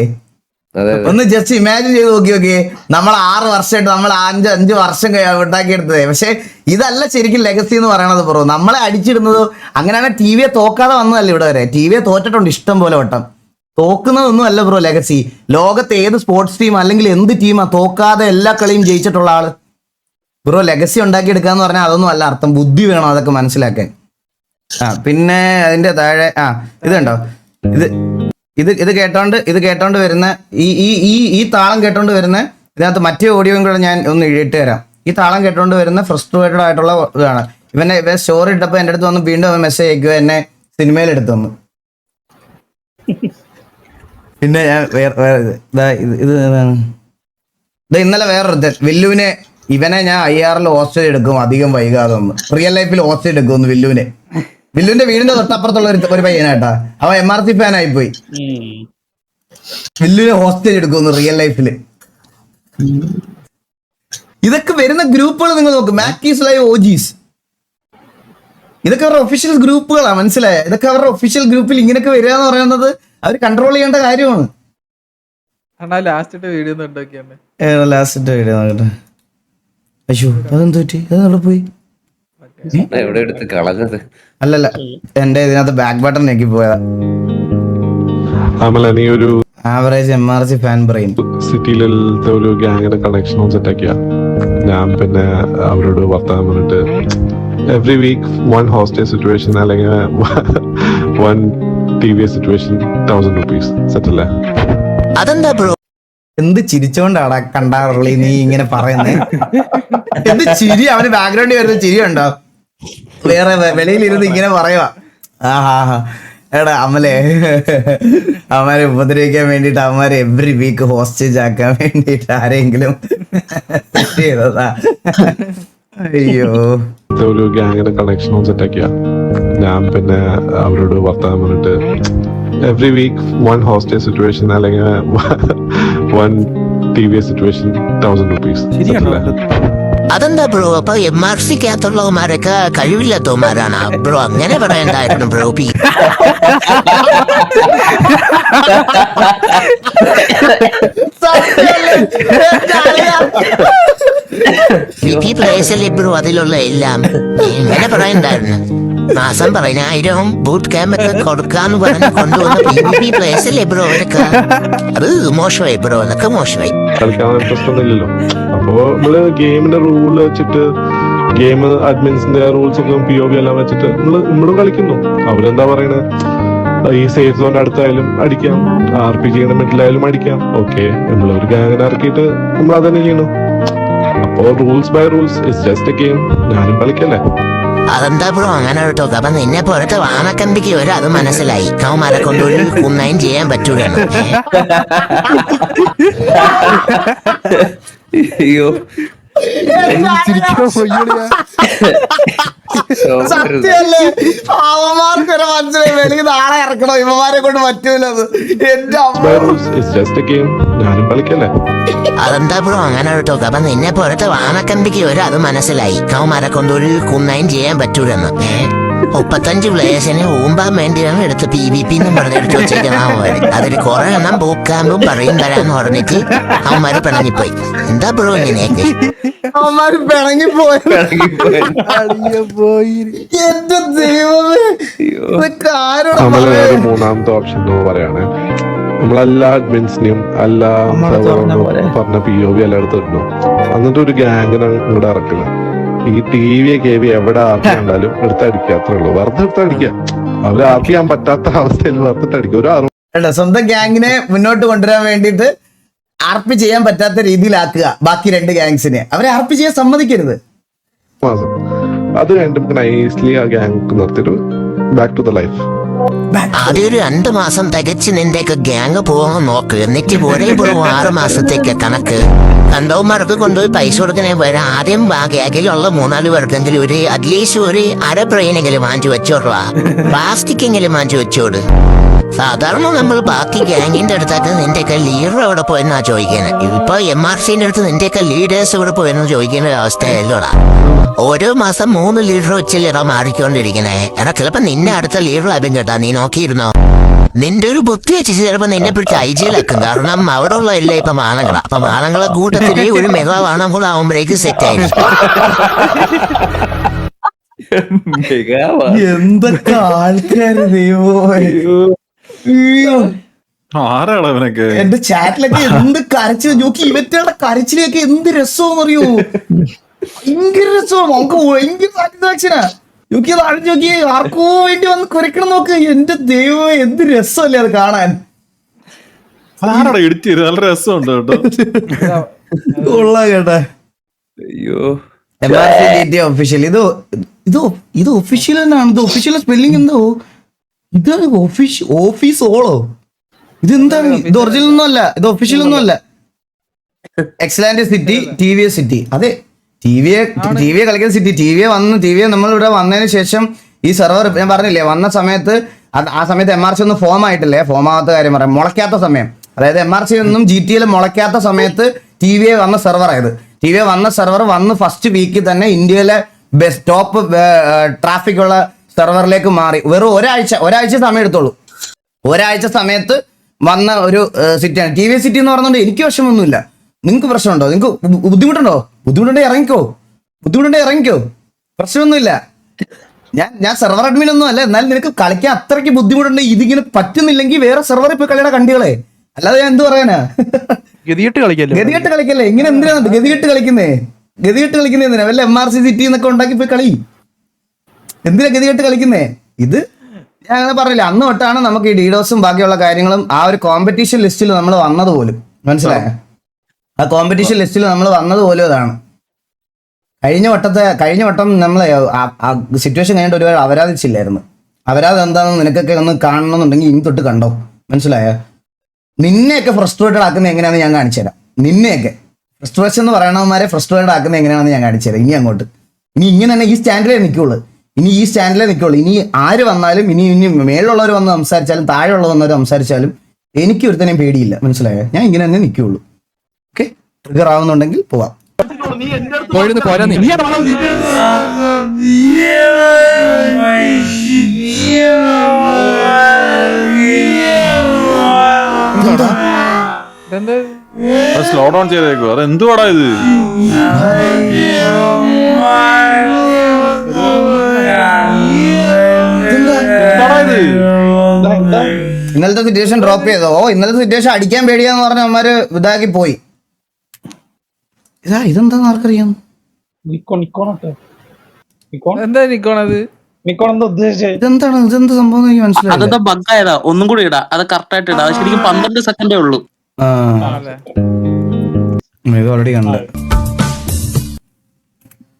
ഒന്ന് ജസ്റ്റ് ഇമാജിൻ ചെയ്ത് നോക്കിയേ. നമ്മൾ 6 വർഷമായിട്ട് നമ്മൾ 5 വർഷം ഉണ്ടാക്കിയെടുത്തത്. പക്ഷെ ഇതല്ല ശരിക്കും ലെഗസി എന്ന് പറയണത് ബ്രോ. നമ്മളെ അടിച്ചിടുന്നത് അങ്ങനെയാണ്. TVയെ തോക്കാതെ വന്നതല്ല ഇവിടെ വരെ. TVയെ തോറ്റിട്ടുണ്ട് ഇഷ്ടം പോലെ വട്ടം. തോക്കുന്നതൊന്നും അല്ല ബ്രോ ലെഗസി. ലോകത്തെ ഏത് സ്പോർട്സ് ടീം അല്ലെങ്കിൽ എന്ത് ടീമാ തോക്കാതെ എല്ലാ കളിയും ജയിച്ചിട്ടുള്ള ആള് ബ്രോ? ലെഗസി ഉണ്ടാക്കിയെടുക്കാന്ന് പറഞ്ഞാൽ അതൊന്നും അല്ല അർത്ഥം. ബുദ്ധി വേണം അതൊക്കെ മനസ്സിലാക്കാൻ. പിന്നെ അതിന്റെ താഴെ ഇത് കണ്ടോ, ഇത് കേട്ടോണ്ട് വരുന്ന ഈ താളം കേട്ടോണ്ട് വരുന്ന ഇതിനകത്ത് മറ്റേ ഓഡിയോയും കൂടെ ഞാൻ ഒന്ന് ഇട്ട് തരാം. ഈ താളം കേട്ടോണ്ട് വരുന്ന ഫ്രസ്ട്രേറ്റഡ് ആയിട്ടുള്ള ഇതാണ്. ഇവൻ സ്റ്റോറി ഇട്ടപ്പോൾ എൻ്റെ അടുത്ത് വന്ന് വീണ്ടും മെസ്സേജ് അയക്കുക, എന്നെ സിനിമയിൽ എടുത്തു വന്നു. പിന്നെ ഞാൻ ഇത് ഇന്നലെ വേറൊരു വില്ലുവിനെ ഇവനെ ഞാൻ IRL ഹോസ്റ്റൽ എടുക്കും അധികം വൈകാതെ ഒന്ന്. റിയൽ ലൈഫിൽ ഹോസ്റ്റൽ എടുക്കും വില്ലുവിന്റെ വീടിന്റെ തൊട്ടപ്പുറത്തുള്ള ഒരു പയ്യനാട്ടാ. അവൻ MRC ഫാൻ ആയിപ്പോയി. വില്ലുവിനെ ഹോസ്റ്റൽ എടുക്കുന്നു റിയൽ ലൈഫില്. ഇതൊക്കെ വരുന്ന ഗ്രൂപ്പുകൾ നിങ്ങൾ നോക്കും. മാക്കീസ് ലൈവ് OGs ഇതൊക്കെ അവരുടെ ഒഫീഷ്യൽ ഗ്രൂപ്പുകളാ, മനസ്സിലായ? ഇതൊക്കെ അവരുടെ ഒഫീഷ്യൽ ഗ്രൂപ്പിൽ ഇങ്ങനെയൊക്കെ വരിക എന്ന് പറയുന്നത് അവർ കൺട്രോൾ ചെയ്യേണ്ട കാര്യമാണ്. ലാസ്റ്റ് വീഡിയോ ഉണ്ടാക്കിയാണ്. ലാസ്റ്റ് വീഡിയോ നോക്കട്ടെ. അയ്യോ അതെന്ത് പറ്റി? അത് അവിടെ പോയി. എവിടെ എടുത്ത് കളഞ്ഞത്? അല്ലല്ല, എന്റെ ഇതിനകത്ത് ബാക്ക് ബട്ടൺ ഞെക്കി പോയതാ. നീ ഒരു ആവറേജ് MRC ഫാൻ ബ്രെയിൻ. സിറ്റിയിലത്തെ ഒരു ഗ്യാങ്ങിന്റെ കണക്ഷൻ സെറ്റ് ആക്കിയ ഞാൻ പിന്നെ അവരോട് വർത്താനം പറഞ്ഞിട്ട് എവറി വീക്ക് 1 ഹോസ്റ്റേജ് സിറ്റുവേഷൻ അല്ലെങ്കിൽ 1 TV സിറ്റുവേഷൻ 1000 rupees സെറ്റ് അല്ലേ? അതെന്താ ബ്രോ? എന്ത് ചിരിച്ചോണ്ടാടാ കണ്ടാറുള്ളി നീ ഇങ്ങനെ പറയുന്നേ? എന്ത് ചിരി? അവന് ബാക്ക്ഗ്രൗണ്ടിൽ വരുന്ന ചിരി ഉണ്ടോ? വേറെ വെളിയിലിരുന്ന് ഇങ്ങനെ പറയുവാ. എടാ അമലെ, അവന്മാരെ ഉപദ്രവിക്കാൻ വേണ്ടിട്ട് അവന്മാരെ എവറി വീക്ക് ഹോസ്റ്റേജ് ആക്കാൻ വേണ്ടിട്ട് ആരെങ്കിലും ചെയ്തതാ. അയ്യോ, ഒരു ഗ്യാങ്ങിന്റെ കണക്ഷൻ സെറ്റ് ആക്കിയ ഞാൻ പിന്നെ അവരോട് വർത്താനം പറഞ്ഞിട്ട് എവറി വീക്ക് 1 ഹോസ്റ്റേജ് സിറ്റുവേഷൻ അല്ലെങ്കിൽ 1 TV സിറ്റുവേഷൻ 1000 rupees സെറ്റ് അല്ലേ? അതെന്താ ബ്രോ? അപ്പൊ MRCക്കകത്തുള്ളവന്മാരൊക്കെ കഴിവില്ലാത്തവന്മാരാണ് ബ്രോ? അങ്ങനെ പറയണ്ടായിരുന്നു ബ്രോ. പ്ലേസല്ലേ ബ്രോ അതിലുള്ള എല്ലാം? ഇങ്ങനെ പറയണ്ടായിരുന്നു. മാസം 10,000 ബൂട്ട് ക്യാമ്പൊക്കെ കൊടുക്കാന്ന് പറഞ്ഞ് കൊണ്ടുവന്ന PvP പ്ലേസല്ലേ ബ്രോ അവരൊക്കെ? അത് മോശമായി ബ്രോ, അതൊക്കെ മോശമായി. കളിക്കാൻ ഇൻട്രസ്റ്റ് ഒന്നും ഇല്ലല്ലോ. അപ്പോ നമ്മള് ഗെയിമിന്റെ റൂൾ വെച്ചിട്ട് ഗെയിം അഡ്മിൻസിന്റെ റൂൾസ് ഒക്കെ POV എല്ലാം വെച്ചിട്ട് നമ്മളും കളിക്കുന്നു. അവരെന്താ പറയണത്? ഈ സേഫ് സോണിന്റെ അടുത്തായാലും അടിക്കാം, RPG മിഡിലായാലും അടിക്കാം. ഓക്കെ, നമ്മളൊരു ഗാങ്ങിനെ ഇറക്കിയിട്ട് നമ്മൾ അതന്നെ ചെയ്യണം. അപ്പോ rules by rules, it's just a game. ഞാനും കളിക്കല്ലേ. അതെന്താ ബ്രോ അങ്ങനെ കേട്ടോ? അപ്പൊ നിന്നെ പോലത്തെ വാനക്കമ്പിക്ക് വരെ അത് മനസ്സിലായി. കൗമാരെ കൊണ്ടൊരു കുന്നയും ചെയ്യാൻ പറ്റൂലാണ്. അയ്യോ സത്യല്ലേ? അവന്മാർക്കൊരു മനസ്സിലായി വെളിയിൽ നാളെ ഇറക്കണോ, ഇവന്മാരെ കൊണ്ട് പറ്റൂലത്. എന്റെ ഞാനും കളിക്കല്ലേ. അതെന്താ ബ്രോ അങ്ങനെ കേട്ടോ? അപ്പൊ നിന്നെ പോലത്തെ വാനക്കമ്പിക്ക് വരെ അത് മനസ്സിലായി. കൗമാരെ കൊണ്ടൊരു കുന്നയും ചെയ്യാൻ പറ്റൂലെന്ന്. 35 പ്ലേയേഴ്സിനെ ഊമ്പാൻ വേണ്ടിയാണ് എടുത്ത് PvP എന്നും പറഞ്ഞെടുത്ത് വെച്ചേക്കുന്ന അവന്മാര്. അതിൽ കുറെ എണ്ണം ബൂട്ട് ക്യാമ്പും പറയും തരാന്ന് പറഞ്ഞിട്ട് അവന്മാര് പിണങ്ങിപ്പോയി. എന്താ ബ്രോ ഇങ്ങനെയൊക്കെ? അവന്മാര് പിണങ്ങിപ്പോയി. എന്റെ ദൈവമേ, നമ്മളൊരു മൂന്നാമത്തെ ഓപ്ഷൻ എന്ന് പറയാണ്, നമ്മളെല്ലാ അഡ്മിൻസിനെയും എല്ലാ പറഞ്ഞ POV എല്ലാം എടുത്തിരുന്നു. എന്നിട്ട് ഒരു ഗാങ്ങിനെ ഇങ്ങോട്ട് ഇറക്കില്ല. ഈ TV KV എവിടെ ആർക്കി കണ്ടാലും എടുത്തടിക്കുക, അത്രേ ഉള്ളൂ. വെറുതെ എടുത്തടിക്കുക. അവര് ആർക്ക് ചെയ്യാൻ പറ്റാത്ത അവസ്ഥയിൽ വെറുതെ അടിക്കുക. ഒരു സ്വന്തം ഗ്യാങ്ങിനെ മുന്നോട്ട് കൊണ്ടുവരാൻ വേണ്ടിയിട്ട് RP ചെയ്യാൻ പറ്റാത്ത രീതിയിലാക്കുക ബാക്കി 2 ഗ്യാങ്സിനെ. അവരെ RP ചെയ്യാൻ സമ്മതിക്കരുത്. മാസം. അത് കഴിഞ്ഞിട്ട് നമുക്ക് നൈസ്ലി ആ ഗ്യാങ് നിർത്തിയിട്ട് ബാക്ക് ടു ദ ലൈഫ്. ആദ്യം ഒരു 2 മാസം തികച്ച് നിന്റെയൊക്കെ ഗ്യാങ് പോകാൻ നോക്ക്. എന്നിട്ട് ഒരേ പോലും 6 മാസത്തേക്ക് കണക്ക്. കണ്ടവന്മാർക്ക് കൊണ്ടുപോയി പൈസ കൊടുക്കണേ വരെ ആദ്യം ഗ്യാങ്ങിലുള്ള 3-4 പേർക്കെങ്കിലും ഒരു അറ്റ്ലീസ്റ്റ് ഒരു അര ബ്രെയിനെങ്കിലും വാങ്ങിച്ചു വെച്ചോടുക. പ്ലാസ്റ്റിക് എങ്കിലും വാങ്ങിച്ചു വെച്ചോട്. സാധാരണ നമ്മൾ ബാക്കി ഗ്യാങ്ങിന്റെ അടുത്തൊക്കെ നിന്റെയൊക്കെ ലീഡർ എവിടെ പോയെന്നാ ചോദിക്കുന്നത്. ഇപ്പൊ MRCന്റെ അടുത്ത് നിന്റെയൊക്കെ ലീഡേഴ്സ് എവിടെ പോയെന്ന് ചോദിക്കുന്ന ഒരു അവസ്ഥയല്ലോടാ. ഓരോ മാസം 3 ലീഡർ വെച്ചില്ലടാ മാറിക്കൊണ്ടിരിക്കണേ. എടാ ചിലപ്പോ നിന്നെ അടുത്ത ലീഡർ ആരും കേട്ടാ, നീ നോക്കിയിരുന്നോ? നിന്റെ ഒരു ബുദ്ധി വെച്ച് ചിലപ്പോ നിന്നെ പിടിച്ച് IG-ലാക്കും. കാരണം അവിടെ ഉള്ള എല്ലാം ഇപ്പൊ മാനങ്ങളാ. അപ്പൊ മാനങ്ങളെ കൂട്ടത്തില് ഒരു മെഗാ വാണം കൂടെ ആവുമ്പോഴേക്ക് സെറ്റ് ആയിരിക്കും. എന്തൊക്കെ ആൾക്കാര് ആരാണ് അവനൊക്കെ? എന്റെ ചാറ്റിലൊക്കെ എന്ത് കരച്ചിൽ നോക്കി. ഇവറ്റയുടെ കരച്ചിലൊക്കെ എന്ത് രസമെന്ന് അറിയോ? ഭയങ്കര രസമാണ്. നമുക്ക് ഭയങ്കര സാറ്റിസ്ഫാക്ഷനാ. നോക്കി അത് അഴിഞ്ഞു നോക്കി ആർക്കോ വേണ്ടി വന്ന് കുരക്കണം നോക്ക്. എന്റെ ദൈവം എന്ത് രസമല്ലേ അത് കാണാൻ. ആരാടാ എഡിറ്റ് ചെയ്ത്? നല്ല രസമുണ്ട് കേട്ടോ. ഉള്ള കേട്ടെ. അയ്യോ MRC ഒഫീഷ്യൽ. ഇത് ഒഫീഷ്യൽ തന്നെയാണ്. ഇത് ഒഫീഷ്യൽ സ്പെല്ലിംഗ് എന്തോ. ഇത് ഓഫീസ് ഓളോ? ഇതെന്താണ്? ഇത് ഒറിജിനൽ ഒന്നും അല്ല. ഇത് ഒഫീഷ്യൽ ഒന്നും അല്ല. എക്സലാൻഡ് സിറ്റി, TVA സിറ്റി. അതെ, ടിവിയെ കളിക്കുന്ന സിറ്റി. ടിവിയെ നമ്മളിവിടെ വന്നതിന് ശേഷം ഈ സെർവർ ഞാൻ പറഞ്ഞില്ലേ വന്ന സമയത്ത്, ആ സമയത്ത് MRC ഒന്നും ഫോം ആയിട്ടില്ലേ. ഫോം ആവാത്ത കാര്യം പറയാം. മുളയ്ക്കാത്ത സമയം, അതായത് MRC ഒന്നും GTA മുളയ്ക്കാത്ത സമയത്ത് TVA വന്ന സെർവർ ആയത്. TVA വന്ന സെർവർ വന്ന് ഫസ്റ്റ് വീക്കിൽ തന്നെ ഇന്ത്യയിലെ ടോപ്പ് ട്രാഫിക് ഉള്ള സെർവറിലേക്ക് മാറി. വെറും ഒരാഴ്ച സമയം എടുത്തോളൂ. ഒരാഴ്ച സമയത്ത് വന്ന ഒരു സിറ്റിയാണ് TVA സിറ്റി എന്ന് പറഞ്ഞുകൊണ്ട്. എനിക്ക് വിഷമമൊന്നുമില്ല. നിങ്ങൾക്ക് പ്രശ്നമുണ്ടോ? നിങ്ങൾക്ക് ബുദ്ധിമുട്ടുണ്ടെങ്കിൽ ഇറങ്ങിക്കോ. പ്രശ്നമൊന്നുമില്ല. ഞാൻ സെർവർ അഡ്മിൻ ഒന്നും അല്ല. എന്നാലും നിനക്ക് കളിക്കാൻ അത്രയ്ക്ക് ബുദ്ധിമുട്ടുണ്ടെങ്കിൽ ഇതിങ്ങനെ പറ്റുന്നില്ലെങ്കിൽ വേറെ സെർവറിൽ പോയി കളിയുടെ കണ്ടികളെ. അല്ലാതെ ഞാൻ എന്ത് പറയാനാ? ഗതികെട്ട് കളിക്കല്ലേ. ഇങ്ങനെ എന്തിനാണ് ഗതികെട്ട് കളിക്കുന്നേ എന്തിനാ? വല്ല MRC സിറ്റി എന്നൊക്കെ ഉണ്ടാക്കി പോയി കളി. എന്തിനാ ഗതികെട്ട് കളിക്കുന്നേ? ഇത് ഞാൻ അങ്ങനെ പറഞ്ഞില്ല. അന്ന് തൊട്ടാണ് നമുക്ക് ഈ ഡീഡോസും ബാക്കിയുള്ള കാര്യങ്ങളും ആ ഒരു കോമ്പറ്റീഷൻ ലിസ്റ്റിൽ നമ്മൾ വന്നത് പോലും. മനസ്സിലായോ? ആ കോമ്പറ്റീഷൻ ലിസ്റ്റിൽ നമ്മൾ വന്നത് പോലും അതാണ്. കഴിഞ്ഞ വട്ടം നമ്മൾ ആ സിറ്റുവേഷൻ കഴിഞ്ഞിട്ട് ഒരുപാട് അപരാധിച്ചില്ലായിരുന്നു. അപരാധം എന്താണെന്ന് നിനക്കൊക്കെ ഒന്ന് കാണണമെന്നുണ്ടെങ്കിൽ ഇനി തൊട്ട് കണ്ടോ. മനസ്സിലായോ? നിന്നെയൊക്കെ ഫ്രസ്ട്രേറ്റഡ് ആക്കുന്നത് എങ്ങനെയാണെന്ന് ഞാൻ കാണിച്ചു തരാം. നിന്നെയൊക്കെ ഫ്രസ്ട്രേഷൻ എന്ന് പറയണവന്മാരെ ഫ്രസ്ട്രേറ്റഡ് ആക്കുന്നത് എങ്ങനെയാണെന്ന് ഞാൻ കാണിച്ചു തരാം. ഇനി അങ്ങോട്ട് ഇങ്ങനെ തന്നെ ഈ സ്റ്റാൻഡിലേ നിൽക്കുള്ളൂ. ഇനി ആര് വന്നാലും ഇനി മേലുള്ളവർ വന്ന് സംസാരിച്ചാലും താഴെയുള്ളവർ വന്നവർ സംസാരിച്ചാലും എനിക്ക് ഒരുത്തനെയും പേടിയില്ല. മനസ്സിലായോ? ഞാൻ ഇങ്ങനെ തന്നെ നിൽക്കുകയുള്ളൂ. ഓക്കെ, ട്രിഗർ ആവുന്നുണ്ടെങ്കിൽ പോവാം. സ്ലോ ഡൗൺ ചെയ്തേക്കോ. അത് എന്തുവാടാ ഇത്? ഇന്നലത്തെ സിറ്റുവേഷൻ ഡ്രോപ്പ് ചെയ്തോ? ഇന്നലത്തെ സിറ്റുവേഷൻ അടിക്കാൻ പേടിയാന്ന് പറഞ്ഞ അവന്മാര് ഇതാക്കി പോയി. ഇതെന്താന്ന് ആർക്കറിയാം? ഇതെന്താണ്? ഇതെന്ത് സംഭവം എനിക്ക് മനസ്സിലായി. ബഗ്ഗായതാ. ഒന്നും കൂടി ഇടാ. അത് കറക്റ്റ് ആയിട്ട് ഇടാ. ശരിക്കും 12 സെക്കൻഡേ ഉള്ളൂ. ഇത് ഓൾറെഡി കണ്ട്.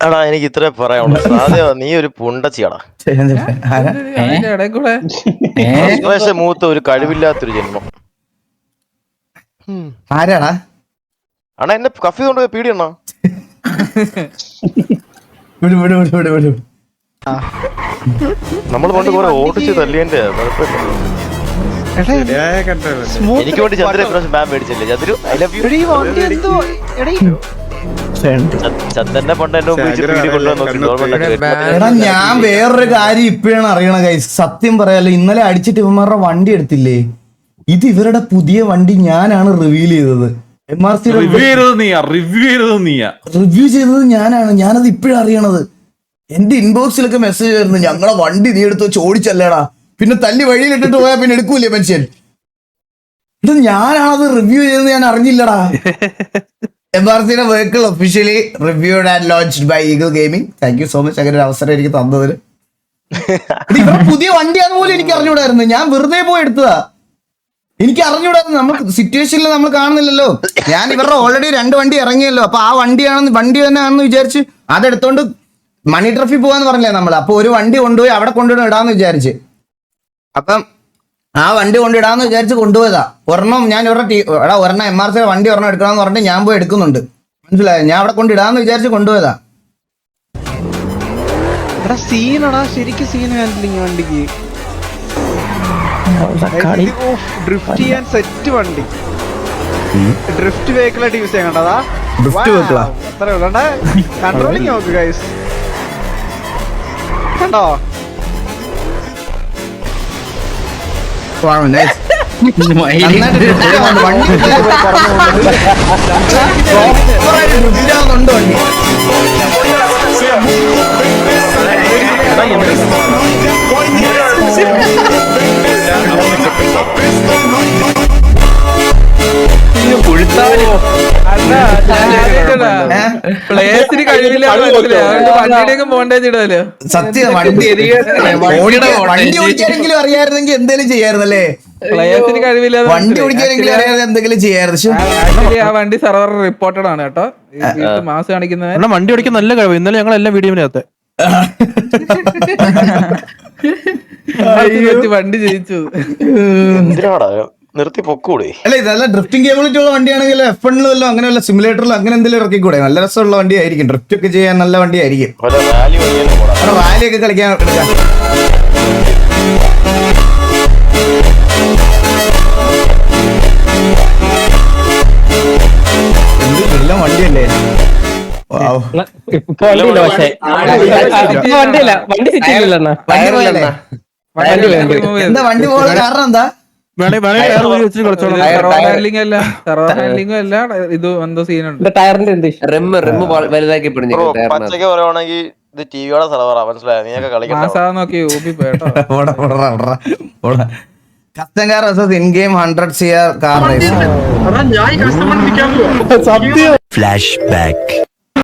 എടാ എനിക്ക് ഇത്രേ പറയാനുള്ളൂ. സാധ്യത നീ ഒരു പുണ്ടച്ചിയാടാ. മൂത്ത ഒരു കഴിവില്ലാത്തൊരു ജന്മം. ആരാടാ? അണ്ണാ എന്നെ കഫി കൊണ്ട് പീടിയണ്ണാ. നമ്മൾ കൊണ്ട് കുറെ ഓടിച്ച് തല്ലിയന്റെ എനിക്ക് വേണ്ടി ചന്ദ്ര മാം മേടിച്ചില്ലേ? Chandru I love you. ചന്ദ്രനെ പണ്ട് എന്നെ എടാ ഞാൻ വേറൊരു കാര്യം ഇപ്പോഴാണ് അറിയണ ഗൈസ്. സത്യം പറയാലോ, ഇന്നലെ അടിച്ചിട്ട് ഇവന്മാരുടെ വണ്ടി എടുത്തില്ലേ, ഇത് ഇവരുടെ പുതിയ വണ്ടി ഞാനാണ് റിവീൽ ചെയ്തത്. MRC റിവ്യൂ ചെയ്തത് ഞാനാണ്. ഞാനത് ഇപ്പോഴാണ് അറിയണത്. എന്റെ ഇൻബോക്സിലൊക്കെ മെസ്സേജ് വരുന്നു, ഞങ്ങളെ വണ്ടി നീ എടുത്ത് ചോടിച്ചല്ലേടാ, പിന്നെ തല്ലി വഴിയിലിട്ടിട്ട് പോയാൽ പിന്നെ എടുക്കൂലേ മനുഷ്യൻ. ഇത് ഞാനാണത് റിവ്യൂ ചെയ്തത്, ഞാൻ അറിഞ്ഞില്ലടാ. MRCയുടെ vehicle officially reviewed and launched by Eagle Gaming. Thank you so much അങ്ങനെ ഒരു അവസരം എനിക്ക് തന്നതിന്. ഇവരുടെ പുതിയ വണ്ടിയാന്ന് പോലും എനിക്ക് അറിഞ്ഞൂടായിരുന്നു. ഞാൻ വെറുതെ പോയി എടുത്തതാ. എനിക്ക് അറിഞ്ഞൂടായിരുന്നു. നമുക്ക് സിറ്റുവേഷനിൽ നമ്മൾ കാണുന്നില്ലല്ലോ. ഞാൻ ഇവരുടെ ഓൾറെഡി 2 വണ്ടി ഇറങ്ങിയല്ലോ. അപ്പൊ ആ വണ്ടി തന്നെയാണെന്ന് വിചാരിച്ച് അതെടുത്തോണ്ട് മണി ട്രഫിൽ പോവാന്ന് പറഞ്ഞില്ലേ നമ്മൾ. അപ്പൊ ഒരു വണ്ടി കൊണ്ടുപോയി അവിടെ കൊണ്ടുപോയി ഇടാന്ന് വിചാരിച്ച്. അപ്പം ആ വണ്ടി കൊണ്ടിടാന്ന് വിചാരിച്ച് കൊണ്ടുപോയതാ. ഒരെണ്ണം ഞാൻ ഒരെണ്ണം MRC വണ്ടി ഒരെണ്ണം എടുക്കണമെന്ന് പറഞ്ഞിട്ട് ഞാൻ പോയി എടുക്കുന്നുണ്ട്. മനസ്സിലായോ? ഞാൻ അവിടെ കൊണ്ടിടാന്ന് വിചാരിച്ച് കൊണ്ടുപോയതാ. സീനാടാ ശരിക്കും സീൻ ഹാൻഡ്ലിങ് വണ്ടിക്ക്. ഡ്രിഫ്റ്റ് ചെയ്യാൻ സെറ്റ് വണ്ടി. ഡ്രിഫ്റ്റ് വെഹിക്കിളായിട്ട് യൂസ് ചെയ്യാൻ കണ്ടതാ. അത്രേ ഉള്ളൂ. കൺട്രോളിങ് നോക്ക് ഗൈസ്. കണ്ടോ? പ്ലേസിന് കഴിവില്ല, വണ്ടിയുടെയൊക്കെ മോണ്ടേജ് ഇടല്ലോ. സത്യം, വണ്ടി ഓടിക്കാനെങ്കിലും അറിയായിരുന്നെങ്കിൽ എന്തെങ്കിലും ചെയ്യായിരുന്നല്ലേ. പ്ലേസിന് കഴിവില്ല, വണ്ടി ഓടിക്കാനെങ്കിലും അറിയാതെ എന്തെങ്കിലും ചെയ്യായിരുന്നു. ആക്ച്വലി ആ വണ്ടി സർവർ റിപ്പോർട്ടഡ് ആണ് കേട്ടോ. മാസ് കാണിക്കുന്നത് വണ്ടി ഓടിക്കാൻ നല്ല കഴിവ്. ഇന്നലെ ഞങ്ങൾ എല്ലാം വീഡിയോയിനകത്ത് വണ്ടി ജയിച്ചു. നിർത്തി പൊക്കൂടെ? അല്ല, ഇതല്ല ഡ്രിഫ്റ്റിംഗ് കേബിലിറ്റി ഉള്ള വണ്ടിയാണെങ്കിൽ F1 അങ്ങനെ വല്ല സിമുലേറ്ററിലോ അങ്ങനെ എന്തെങ്കിലും ഇറക്കിക്കൂടെ? നല്ല രസമുള്ള വണ്ടി ആയിരിക്കും. ഡ്രിഫ്റ്റ് ഒക്കെ ചെയ്യാൻ നല്ല വണ്ടി ആയിരിക്കും. റാലിയൊക്കെ കളിക്കാൻ എടുക്കാം. എല്ലാം വണ്ടിയല്ലേ? എന്താ വണ്ടി പോകാൻ കാരണം എന്താ? ഇത് എന്തോ സീനുണ്ട്. വലുതാക്കി പച്ചക്ക് പറയുവാണെങ്കിൽ ഇത് ടിവിയുടെ സർവറാ. മനസ്സിലായോ? നീയൊക്കെ കളിക്കണം. നോക്കി ഊപ്പി പോട്ടോ. Custom car versus in game 100 CR car race. Flash back.